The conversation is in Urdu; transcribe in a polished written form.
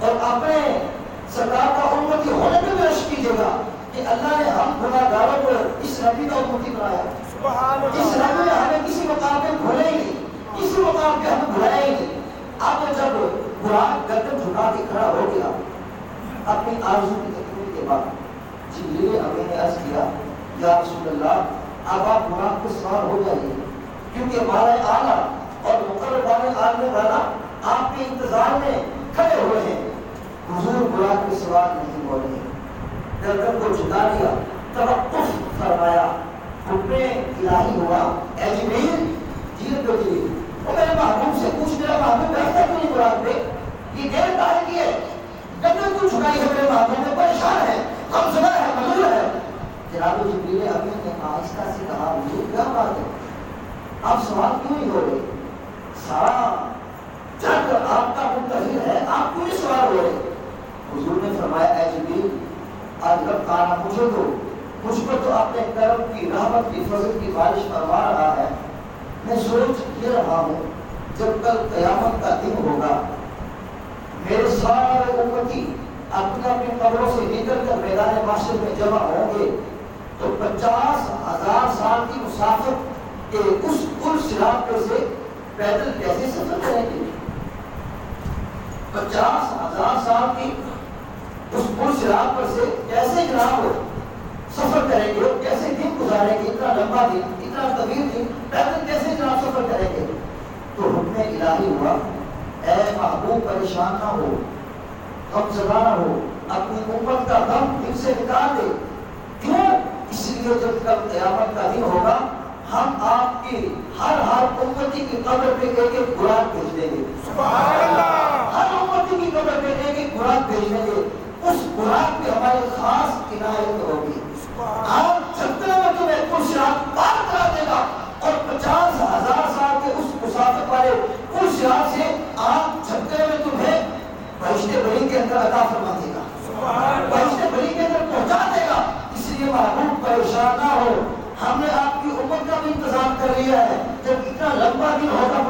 اور اپنے سرکار کا امتی ہونے میں بھی رشک کیجیے گا کہ اللہ نے ہم گناہ گاروں کو اس نبی کا امتی بنایا. اس نبی نے ہمیں کسی مقام پہ بھولے ہی نہیں, کسی مقام پہ ہمیں بھلایا ہی نہیں. اب جب قرآن گردن جھکا کے کھڑا ہو گیا اپنی آرزو کی تکمیل کے بعد, جبریل امین نے عرض کیا یا رسول اللہ اب آپ قرآن کو سوار ہو جائیے, کیونکہ ہمارے اعلیٰ اور مقرر آنے والا آپ کے انتظار میں کھڑے ہوئے ہیں. حضور قرآن کے سوال نہیں بولے, گردن کو جھکا دیا, توقف فرمایا, حکم الہی ہوا اے جبریل دیر کو دیر. اور میرے محبوب سے پوچھ, میرا محبوب بیٹھتا کیوں نہیں قرآن پہ, یہ دیر کاہے کی ہے, گردن کیوں جھکائی ہے میرے محبوب نے, پریشان ہے, غمزدہ ہے, مجبور ہے. جناب جبریل امین نے آہستہ سے کہا حضور کیا بات ہے, آپ سوال کیوں نہیں ہو رہے, سارا جگ آپ کا منتظر ہے, آپ کیوں نہیں سوال ہو رہے. حضور نے فرمایا اے جبریل آج رب تعالیٰ مجھ پر تو اپنے کرم کی رحمت کی فضل کی بارش فرما رہا ہے. میں سوچ یہ رہا ہوں جب کل قیامت کا دن ہوگا میرے سارے امتی اپنے اپنے قبروں سے نکل کر میدان محشر میں جمع ہوں گے تو 50,000 سال کی مسافت اس پل صراط پہ سے پیدل کیسے سفر کریں گے. 50,000 سال کی اس پل صراط پر سے کیسے جناب سفر کریں گے, کیسے دن گزاریں گے, اتنا لمبا دن, اتنا طویل دن, پیدل کیسے جناب سفر کریں گے. تو حکم الہی ہوا اے محبوب پریشان نہ ہو, غمزدہ نہ ہو, اپنی امت کا غم دل سے نکال دے. کیوں, اس لیے جب کل قیامت کا دن ہوگا ہم آپ کی ہر امتی کی قبر پہ ایک ایک قرآن بھیج دیں گے. سبحان اللہ. ہر امتی کی قبر پہ ایک ایک قرآن بھیج دیں گے. اس قرآن پہ ہماری خاص عنایت ہوگی. آپ چلتے میں تمہیں پل صراط پار کرا دے گا اور 50,000 سال کے اس مسافت والے پل صراط سے آپ چلتے میں تمہیں بہشت بری کے اندر عطا فرما دے گا, بہشت بری کے اندر پہنچا دے گا. اس لیے محبوب پریشان نہ ہو, ہم نے آپ کی امت کا بھی انتظام کر لیا ہے. جب اتنا لمبا دن ہوگا